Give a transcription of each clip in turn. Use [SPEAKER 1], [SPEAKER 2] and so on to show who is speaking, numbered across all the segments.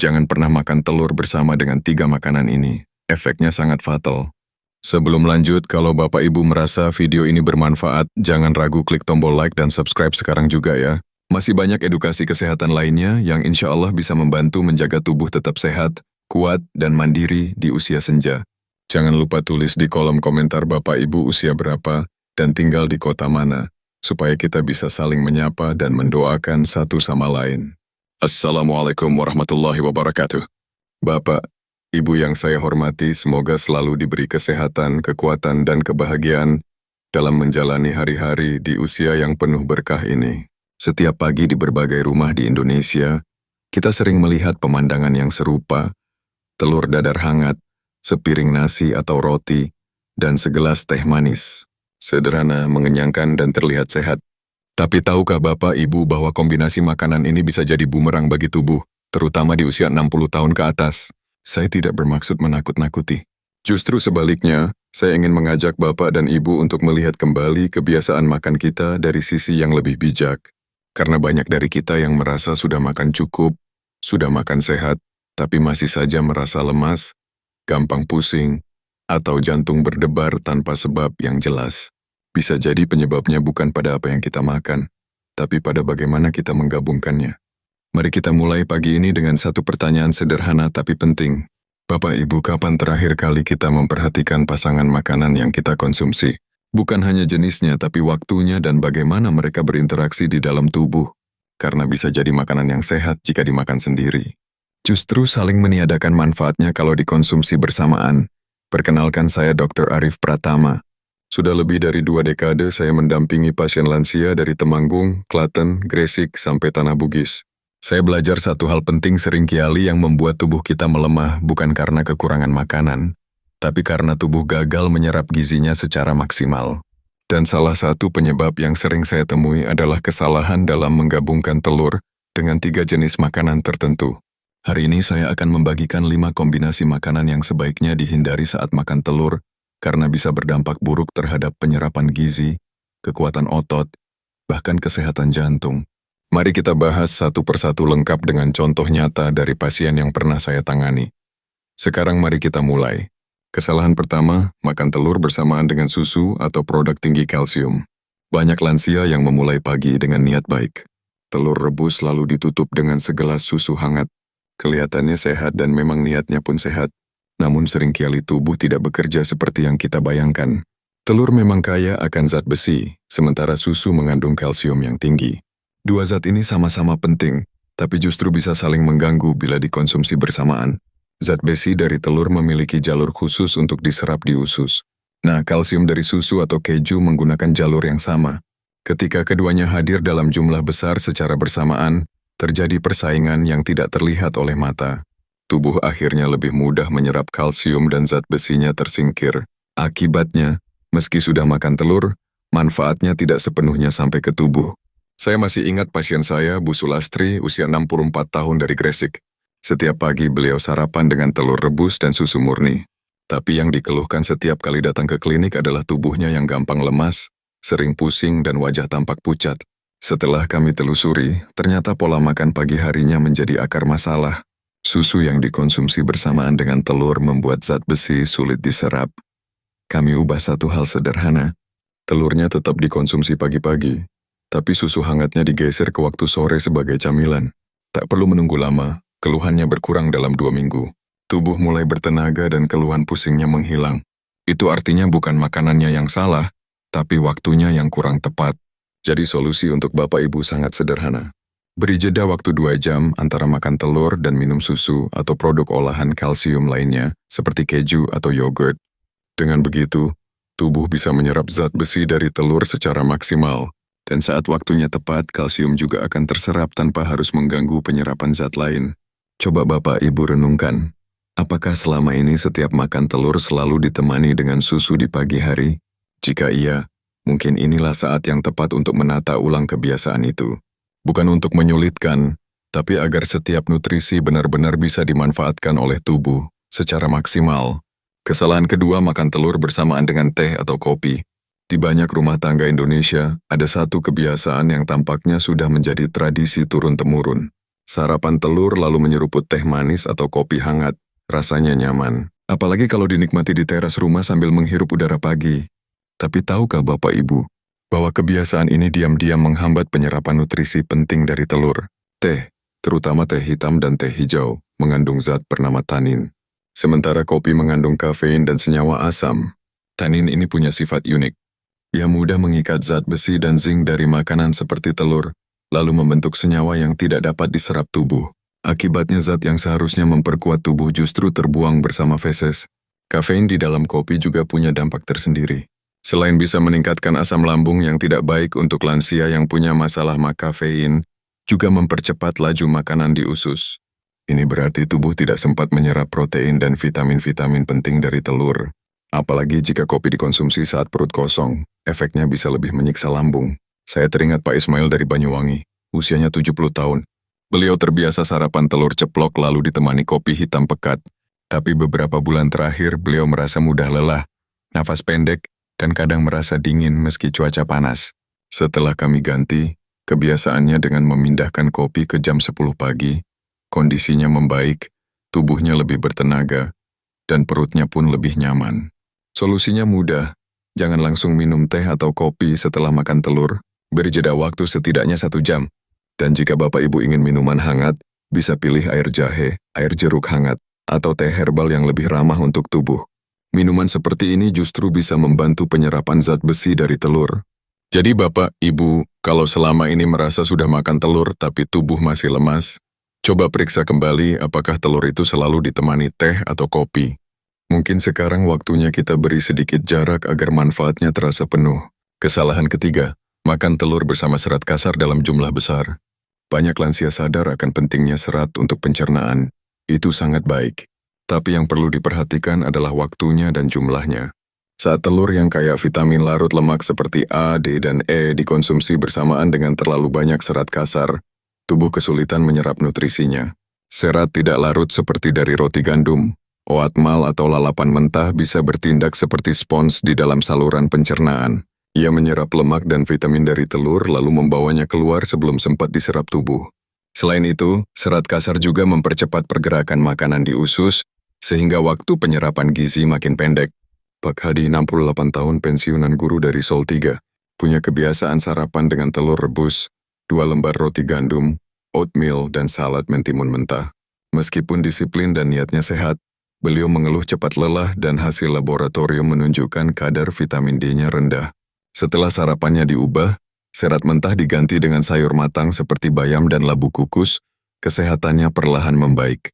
[SPEAKER 1] Jangan pernah makan telur bersama dengan 3 makanan ini. Efeknya sangat fatal. Sebelum lanjut, kalau Bapak Ibu merasa video ini bermanfaat, jangan ragu klik tombol like dan subscribe sekarang juga ya. Masih banyak edukasi kesehatan lainnya yang insya Allah bisa membantu menjaga tubuh tetap sehat, kuat, dan mandiri di usia senja. Jangan lupa tulis di kolom komentar Bapak Ibu usia berapa dan tinggal di kota mana, supaya kita bisa saling menyapa dan mendoakan satu sama lain. Assalamualaikum warahmatullahi wabarakatuh. Bapak, Ibu yang saya hormati, semoga selalu diberi kesehatan, kekuatan, dan kebahagiaan dalam menjalani hari-hari di usia yang penuh berkah ini. Setiap pagi di berbagai rumah di Indonesia, kita sering melihat pemandangan yang serupa, telur dadar hangat, sepiring nasi atau roti, dan segelas teh manis. Sederhana, mengenyangkan, dan terlihat sehat. Tapi tahukah Bapak Ibu bahwa kombinasi makanan ini bisa jadi bumerang bagi tubuh, terutama di usia 60 tahun ke atas? Saya tidak bermaksud menakut-nakuti. Justru sebaliknya, saya ingin mengajak Bapak dan Ibu untuk melihat kembali kebiasaan makan kita dari sisi yang lebih bijak. Karena banyak dari kita yang merasa sudah makan cukup, sudah makan sehat, tapi masih saja merasa lemas, gampang pusing, atau jantung berdebar tanpa sebab yang jelas. Bisa jadi penyebabnya bukan pada apa yang kita makan, tapi pada bagaimana kita menggabungkannya. Mari kita mulai pagi ini dengan satu pertanyaan sederhana tapi penting. Bapak Ibu, kapan terakhir kali kita memperhatikan pasangan makanan yang kita konsumsi? Bukan hanya jenisnya, tapi waktunya dan bagaimana mereka berinteraksi di dalam tubuh. Karena bisa jadi makanan yang sehat jika dimakan sendiri. Justru saling meniadakan manfaatnya kalau dikonsumsi bersamaan. Perkenalkan, saya Dr. Arif Pratama. Sudah lebih dari 2 dekade saya mendampingi pasien lansia dari Temanggung, Klaten, Gresik, sampai Tanah Bugis. Saya belajar satu hal penting seringkali yang membuat tubuh kita melemah bukan karena kekurangan makanan, tapi karena tubuh gagal menyerap gizinya secara maksimal. Dan salah satu penyebab yang sering saya temui adalah kesalahan dalam menggabungkan telur dengan 3 jenis makanan tertentu. Hari ini saya akan membagikan 5 kombinasi makanan yang sebaiknya dihindari saat makan telur, karena bisa berdampak buruk terhadap penyerapan gizi, kekuatan otot, bahkan kesehatan jantung. Mari kita bahas satu persatu lengkap dengan contoh nyata dari pasien yang pernah saya tangani. Sekarang mari kita mulai. Kesalahan pertama, makan telur bersamaan dengan susu atau produk tinggi kalsium. Banyak lansia yang memulai pagi dengan niat baik. Telur rebus lalu ditutup dengan segelas susu hangat. Kelihatannya sehat dan memang niatnya pun sehat. Namun seringkali tubuh tidak bekerja seperti yang kita bayangkan. Telur memang kaya akan zat besi, sementara susu mengandung kalsium yang tinggi. 2 zat ini sama-sama penting, tapi justru bisa saling mengganggu bila dikonsumsi bersamaan. Zat besi dari telur memiliki jalur khusus untuk diserap di usus. Nah, kalsium dari susu atau keju menggunakan jalur yang sama. Ketika keduanya hadir dalam jumlah besar secara bersamaan, terjadi persaingan yang tidak terlihat oleh mata. Tubuh akhirnya lebih mudah menyerap kalsium dan zat besinya tersingkir. Akibatnya, meski sudah makan telur, manfaatnya tidak sepenuhnya sampai ke tubuh. Saya masih ingat pasien saya, Bu Sulastri, usia 64 tahun dari Gresik. Setiap pagi beliau sarapan dengan telur rebus dan susu murni. Tapi yang dikeluhkan setiap kali datang ke klinik adalah tubuhnya yang gampang lemas, sering pusing dan wajah tampak pucat. Setelah kami telusuri, ternyata pola makan pagi harinya menjadi akar masalah. Susu yang dikonsumsi bersamaan dengan telur membuat zat besi sulit diserap. Kami ubah satu hal sederhana. Telurnya tetap dikonsumsi pagi-pagi, tapi susu hangatnya digeser ke waktu sore sebagai camilan. Tak perlu menunggu lama, keluhannya berkurang dalam 2 minggu. Tubuh mulai bertenaga dan keluhan pusingnya menghilang. Itu artinya bukan makanannya yang salah, tapi waktunya yang kurang tepat. Jadi solusi untuk Bapak Ibu sangat sederhana. Beri jeda waktu 2 jam antara makan telur dan minum susu atau produk olahan kalsium lainnya, seperti keju atau yogurt. Dengan begitu, tubuh bisa menyerap zat besi dari telur secara maksimal, dan saat waktunya tepat, kalsium juga akan terserap tanpa harus mengganggu penyerapan zat lain. Coba Bapak Ibu renungkan, apakah selama ini setiap makan telur selalu ditemani dengan susu di pagi hari? Jika iya, mungkin inilah saat yang tepat untuk menata ulang kebiasaan itu. Bukan untuk menyulitkan, tapi agar setiap nutrisi benar-benar bisa dimanfaatkan oleh tubuh secara maksimal. Kesalahan kedua, makan telur bersamaan dengan teh atau kopi. Di banyak rumah tangga Indonesia, ada satu kebiasaan yang tampaknya sudah menjadi tradisi turun-temurun. Sarapan telur lalu menyeruput teh manis atau kopi hangat, rasanya nyaman. Apalagi kalau dinikmati di teras rumah sambil menghirup udara pagi. Tapi tahukah Bapak Ibu, bahwa kebiasaan ini diam-diam menghambat penyerapan nutrisi penting dari telur? Teh, terutama teh hitam dan teh hijau, mengandung zat bernama tanin. Sementara kopi mengandung kafein dan senyawa asam. Tanin ini punya sifat unik. Ia mudah mengikat zat besi dan zinc dari makanan seperti telur, lalu membentuk senyawa yang tidak dapat diserap tubuh. Akibatnya zat yang seharusnya memperkuat tubuh justru terbuang bersama feses. Kafein di dalam kopi juga punya dampak tersendiri. Selain bisa meningkatkan asam lambung yang tidak baik untuk lansia yang punya masalah kafein, juga mempercepat laju makanan di usus. Ini berarti tubuh tidak sempat menyerap protein dan vitamin-vitamin penting dari telur. Apalagi jika kopi dikonsumsi saat perut kosong, efeknya bisa lebih menyiksa lambung. Saya teringat Pak Ismail dari Banyuwangi, usianya 70 tahun. Beliau terbiasa sarapan telur ceplok lalu ditemani kopi hitam pekat. Tapi beberapa bulan terakhir beliau merasa mudah lelah, nafas pendek, dan kadang merasa dingin meski cuaca panas. Setelah kami ganti, kebiasaannya dengan memindahkan kopi ke jam 10 pagi, kondisinya membaik, tubuhnya lebih bertenaga, dan perutnya pun lebih nyaman. Solusinya mudah, jangan langsung minum teh atau kopi setelah makan telur, beri jeda waktu setidaknya 1 jam. Dan jika Bapak Ibu ingin minuman hangat, bisa pilih air jahe, air jeruk hangat, atau teh herbal yang lebih ramah untuk tubuh. Minuman seperti ini justru bisa membantu penyerapan zat besi dari telur. Jadi Bapak, Ibu, kalau selama ini merasa sudah makan telur tapi tubuh masih lemas, coba periksa kembali apakah telur itu selalu ditemani teh atau kopi. Mungkin sekarang waktunya kita beri sedikit jarak agar manfaatnya terasa penuh. Kesalahan ketiga, makan telur bersama serat kasar dalam jumlah besar. Banyak lansia sadar akan pentingnya serat untuk pencernaan. Itu sangat baik. Tapi yang perlu diperhatikan adalah waktunya dan jumlahnya. Saat telur yang kaya vitamin larut lemak seperti A, D, dan E dikonsumsi bersamaan dengan terlalu banyak serat kasar, tubuh kesulitan menyerap nutrisinya. Serat tidak larut seperti dari roti gandum, oatmeal atau lalapan mentah bisa bertindak seperti spons di dalam saluran pencernaan. Ia menyerap lemak dan vitamin dari telur lalu membawanya keluar sebelum sempat diserap tubuh. Selain itu, serat kasar juga mempercepat pergerakan makanan di usus, sehingga waktu penyerapan gizi makin pendek. Pak Hadi, 68 tahun, pensiunan guru dari Sol 3, punya kebiasaan sarapan dengan telur rebus, 2 lembar roti gandum, oatmeal, dan salad mentimun mentah. Meskipun disiplin dan niatnya sehat, beliau mengeluh cepat lelah dan hasil laboratorium menunjukkan kadar vitamin D-nya rendah. Setelah sarapannya diubah, serat mentah diganti dengan sayur matang seperti bayam dan labu kukus, kesehatannya perlahan membaik.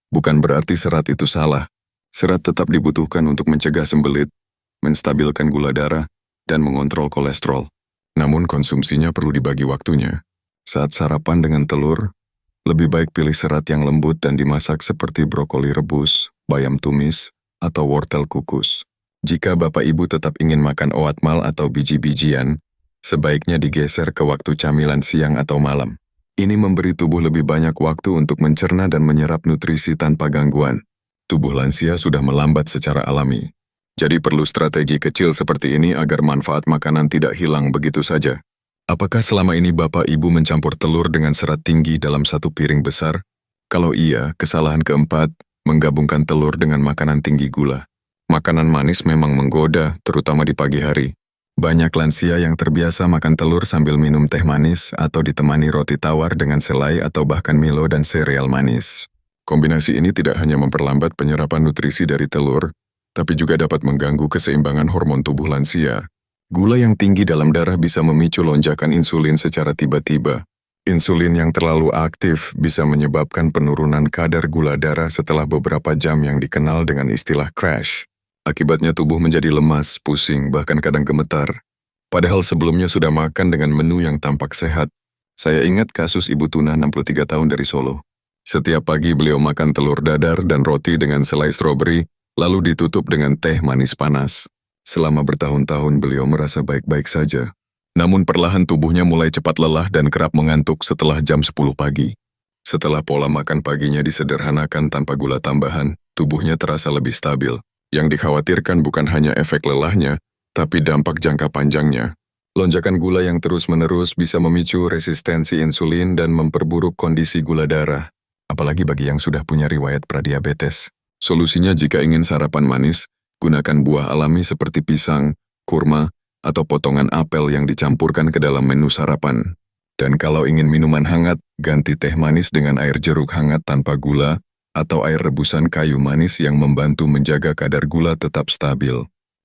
[SPEAKER 1] Bukan berarti serat itu salah. Serat tetap dibutuhkan untuk mencegah sembelit, menstabilkan gula darah, dan mengontrol kolesterol. Namun konsumsinya perlu dibagi waktunya. Saat sarapan dengan telur, lebih baik pilih serat yang lembut dan dimasak seperti brokoli rebus, bayam tumis, atau wortel kukus. Jika Bapak Ibu tetap ingin makan oatmeal atau biji-bijian, sebaiknya digeser ke waktu camilan siang atau malam. Ini memberi tubuh lebih banyak waktu untuk mencerna dan menyerap nutrisi tanpa gangguan. Tubuh lansia sudah melambat secara alami. Jadi perlu strategi kecil seperti ini agar manfaat makanan tidak hilang begitu saja. Apakah selama ini Bapak Ibu mencampur telur dengan serat tinggi dalam satu piring besar? Kalau iya, kesalahan keempat, menggabungkan telur dengan makanan tinggi gula. Makanan manis memang menggoda, terutama di pagi hari. Banyak lansia yang terbiasa makan telur sambil minum teh manis atau ditemani roti tawar dengan selai atau bahkan Milo dan sereal manis. Kombinasi ini tidak hanya memperlambat penyerapan nutrisi dari telur, tapi juga dapat mengganggu keseimbangan hormon tubuh lansia. Gula yang tinggi dalam darah bisa memicu lonjakan insulin secara tiba-tiba. Insulin yang terlalu aktif bisa menyebabkan penurunan kadar gula darah setelah beberapa jam yang dikenal dengan istilah crash. Akibatnya tubuh menjadi lemas, pusing, bahkan kadang gemetar. Padahal sebelumnya sudah makan dengan menu yang tampak sehat. Saya ingat kasus Ibu Tuna 63 tahun dari Solo. Setiap pagi beliau makan telur dadar dan roti dengan selai stroberi, lalu ditutup dengan teh manis panas. Selama bertahun-tahun beliau merasa baik-baik saja. Namun perlahan tubuhnya mulai cepat lelah dan kerap mengantuk setelah jam 10 pagi. Setelah pola makan paginya disederhanakan tanpa gula tambahan, tubuhnya terasa lebih stabil. Yang dikhawatirkan bukan hanya efek lelahnya, tapi dampak jangka panjangnya. Lonjakan gula yang terus-menerus bisa memicu resistensi insulin dan memperburuk kondisi gula darah, apalagi bagi yang sudah punya riwayat pradiabetes. Solusinya jika ingin sarapan manis, gunakan buah alami seperti pisang, kurma, atau potongan apel yang dicampurkan ke dalam menu sarapan. Dan kalau ingin minuman hangat, ganti teh manis dengan air jeruk hangat tanpa gula, atau air rebusan kayu manis yang membantu menjaga kadar gula tetap stabil.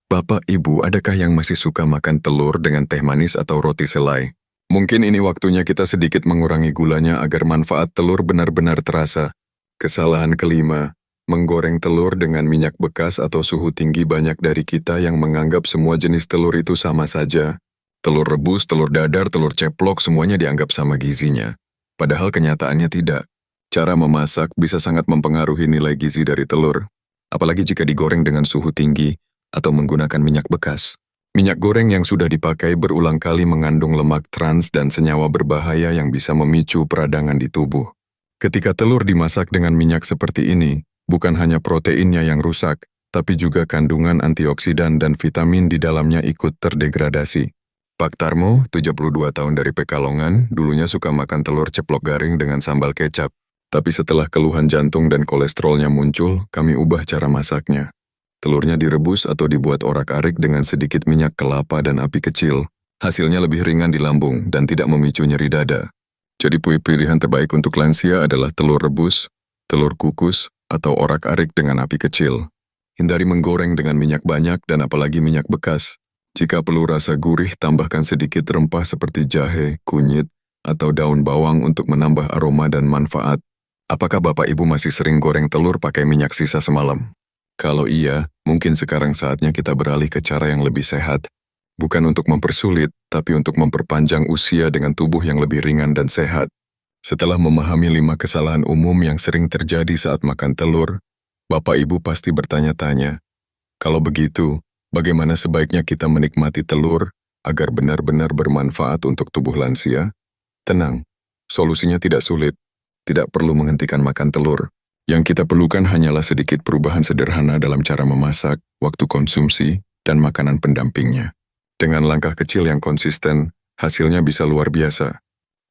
[SPEAKER 1] Bapak, Ibu, adakah yang masih suka makan telur dengan teh manis atau roti selai? Mungkin ini waktunya kita sedikit mengurangi gulanya agar manfaat telur benar-benar terasa. Kesalahan kelima, menggoreng telur dengan minyak bekas atau suhu tinggi. Banyak dari kita yang menganggap semua jenis telur itu sama saja. Telur rebus, telur dadar, telur ceplok, semuanya dianggap sama gizinya. Padahal kenyataannya tidak. Cara memasak bisa sangat mempengaruhi nilai gizi dari telur, apalagi jika digoreng dengan suhu tinggi atau menggunakan minyak bekas. Minyak goreng yang sudah dipakai berulang kali mengandung lemak trans dan senyawa berbahaya yang bisa memicu peradangan di tubuh. Ketika telur dimasak dengan minyak seperti ini, bukan hanya proteinnya yang rusak, tapi juga kandungan antioksidan dan vitamin di dalamnya ikut terdegradasi. Pak Tarmo, 72 tahun dari Pekalongan, dulunya suka makan telur ceplok garing dengan sambal kecap. Tapi setelah keluhan jantung dan kolesterolnya muncul, kami ubah cara masaknya. Telurnya direbus atau dibuat orak-arik dengan sedikit minyak kelapa dan api kecil. Hasilnya lebih ringan di lambung dan tidak memicu nyeri dada. Jadi pilihan terbaik untuk lansia adalah telur rebus, telur kukus, atau orak-arik dengan api kecil. Hindari menggoreng dengan minyak banyak dan apalagi minyak bekas. Jika perlu rasa gurih, tambahkan sedikit rempah seperti jahe, kunyit, atau daun bawang untuk menambah aroma dan manfaat. Apakah Bapak Ibu masih sering goreng telur pakai minyak sisa semalam? Kalau iya, mungkin sekarang saatnya kita beralih ke cara yang lebih sehat. Bukan untuk mempersulit, tapi untuk memperpanjang usia dengan tubuh yang lebih ringan dan sehat. Setelah memahami 5 kesalahan umum yang sering terjadi saat makan telur, Bapak Ibu pasti bertanya-tanya, kalau begitu, bagaimana sebaiknya kita menikmati telur agar benar-benar bermanfaat untuk tubuh lansia? Tenang, solusinya tidak sulit. Tidak perlu menghentikan makan telur. Yang kita perlukan hanyalah sedikit perubahan sederhana dalam cara memasak, waktu konsumsi, dan makanan pendampingnya. Dengan langkah kecil yang konsisten, hasilnya bisa luar biasa.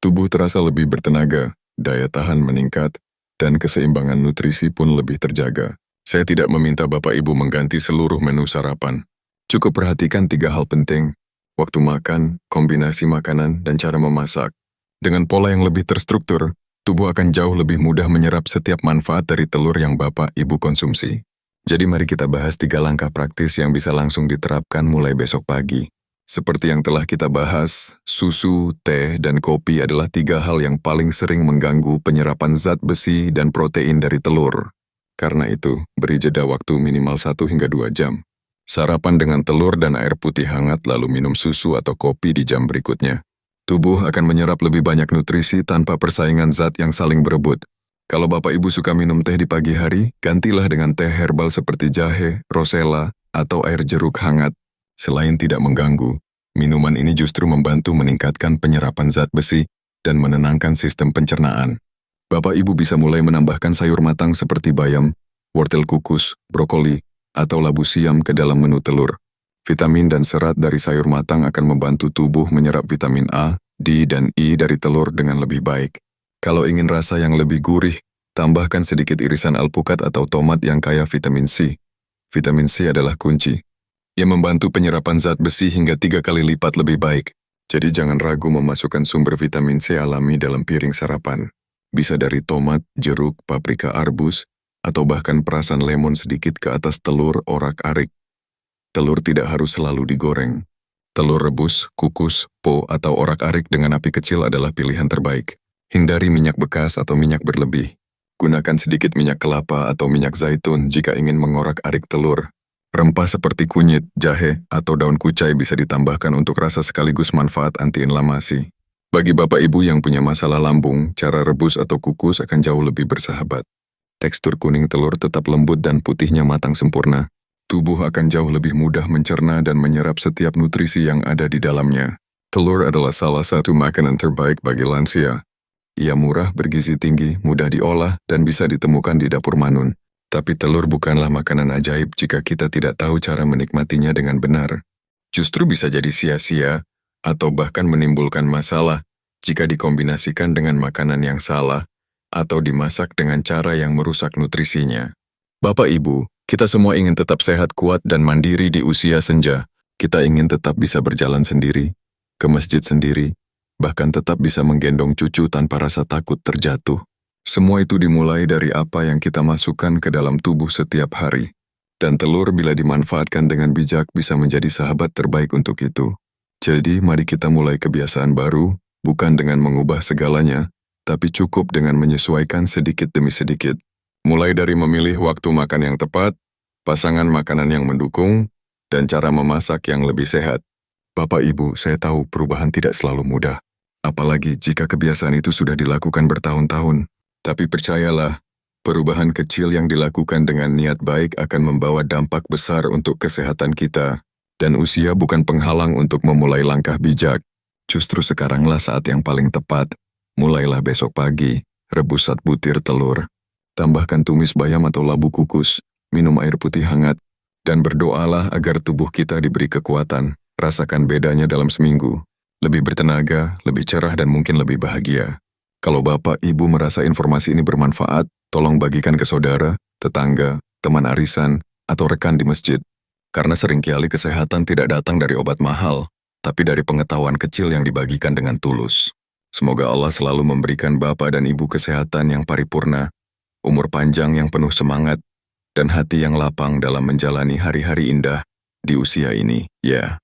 [SPEAKER 1] Tubuh terasa lebih bertenaga, daya tahan meningkat, dan keseimbangan nutrisi pun lebih terjaga. Saya tidak meminta Bapak Ibu mengganti seluruh menu sarapan. Cukup perhatikan 3 hal penting: waktu makan, kombinasi makanan, dan cara memasak. Dengan pola yang lebih terstruktur, tubuh akan jauh lebih mudah menyerap setiap manfaat dari telur yang Bapak Ibu konsumsi. Jadi mari kita bahas 3 langkah praktis yang bisa langsung diterapkan mulai besok pagi. Seperti yang telah kita bahas, susu, teh, dan kopi adalah 3 hal yang paling sering mengganggu penyerapan zat besi dan protein dari telur. Karena itu, beri jeda waktu minimal 1 hingga 2 jam. Sarapan dengan telur dan air putih hangat lalu minum susu atau kopi di jam berikutnya. Tubuh akan menyerap lebih banyak nutrisi tanpa persaingan zat yang saling berebut. Kalau Bapak Ibu suka minum teh di pagi hari, gantilah dengan teh herbal seperti jahe, rosella, atau air jeruk hangat. Selain tidak mengganggu, minuman ini justru membantu meningkatkan penyerapan zat besi dan menenangkan sistem pencernaan. Bapak Ibu bisa mulai menambahkan sayur matang seperti bayam, wortel kukus, brokoli, atau labu siam ke dalam menu telur. Vitamin dan serat dari sayur matang akan membantu tubuh menyerap vitamin A, D, dan E dari telur dengan lebih baik. Kalau ingin rasa yang lebih gurih, tambahkan sedikit irisan alpukat atau tomat yang kaya vitamin C. Vitamin C adalah kunci. Ia membantu penyerapan zat besi hingga 3 kali lipat lebih baik. Jadi jangan ragu memasukkan sumber vitamin C alami dalam piring sarapan. Bisa dari tomat, jeruk, paprika arbus, atau bahkan perasan lemon sedikit ke atas telur orak-arik. Telur tidak harus selalu digoreng. Telur rebus, kukus, po, atau orak-arik dengan api kecil adalah pilihan terbaik. Hindari minyak bekas atau minyak berlebih. Gunakan sedikit minyak kelapa atau minyak zaitun jika ingin mengorak-arik telur. Rempah seperti kunyit, jahe, atau daun kucai bisa ditambahkan untuk rasa sekaligus manfaat antiinflamasi. Bagi Bapak Ibu yang punya masalah lambung, cara rebus atau kukus akan jauh lebih bersahabat. Tekstur kuning telur tetap lembut dan putihnya matang sempurna. Tubuh akan jauh lebih mudah mencerna dan menyerap setiap nutrisi yang ada di dalamnya. Telur adalah salah satu makanan terbaik bagi lansia. Ia murah, bergizi tinggi, mudah diolah, dan bisa ditemukan di dapur manun. Tapi telur bukanlah makanan ajaib jika kita tidak tahu cara menikmatinya dengan benar. Justru bisa jadi sia-sia atau bahkan menimbulkan masalah jika dikombinasikan dengan makanan yang salah atau dimasak dengan cara yang merusak nutrisinya. Bapak Ibu, kita semua ingin tetap sehat, kuat, dan mandiri di usia senja. Kita ingin tetap bisa berjalan sendiri, ke masjid sendiri, bahkan tetap bisa menggendong cucu tanpa rasa takut terjatuh. Semua itu dimulai dari apa yang kita masukkan ke dalam tubuh setiap hari. Dan telur bila dimanfaatkan dengan bijak bisa menjadi sahabat terbaik untuk itu. Jadi mari kita mulai kebiasaan baru, bukan dengan mengubah segalanya, tapi cukup dengan menyesuaikan sedikit demi sedikit. Mulai dari memilih waktu makan yang tepat, pasangan makanan yang mendukung, dan cara memasak yang lebih sehat. Bapak Ibu, saya tahu perubahan tidak selalu mudah. Apalagi jika kebiasaan itu sudah dilakukan bertahun-tahun. Tapi percayalah, perubahan kecil yang dilakukan dengan niat baik akan membawa dampak besar untuk kesehatan kita. Dan usia bukan penghalang untuk memulai langkah bijak. Justru sekaranglah saat yang paling tepat. Mulailah besok pagi, rebus 1 butir telur. Tambahkan tumis bayam atau labu kukus, minum air putih hangat, dan berdoalah agar tubuh kita diberi kekuatan. Rasakan bedanya dalam seminggu. Lebih bertenaga, lebih cerah, dan mungkin lebih bahagia. Kalau Bapak Ibu merasa informasi ini bermanfaat, tolong bagikan ke saudara, tetangga, teman arisan, atau rekan di masjid. Karena seringkali kesehatan tidak datang dari obat mahal, tapi dari pengetahuan kecil yang dibagikan dengan tulus. Semoga Allah selalu memberikan Bapak dan Ibu kesehatan yang paripurna, umur panjang yang penuh semangat, dan hati yang lapang dalam menjalani hari-hari indah di usia ini, ya.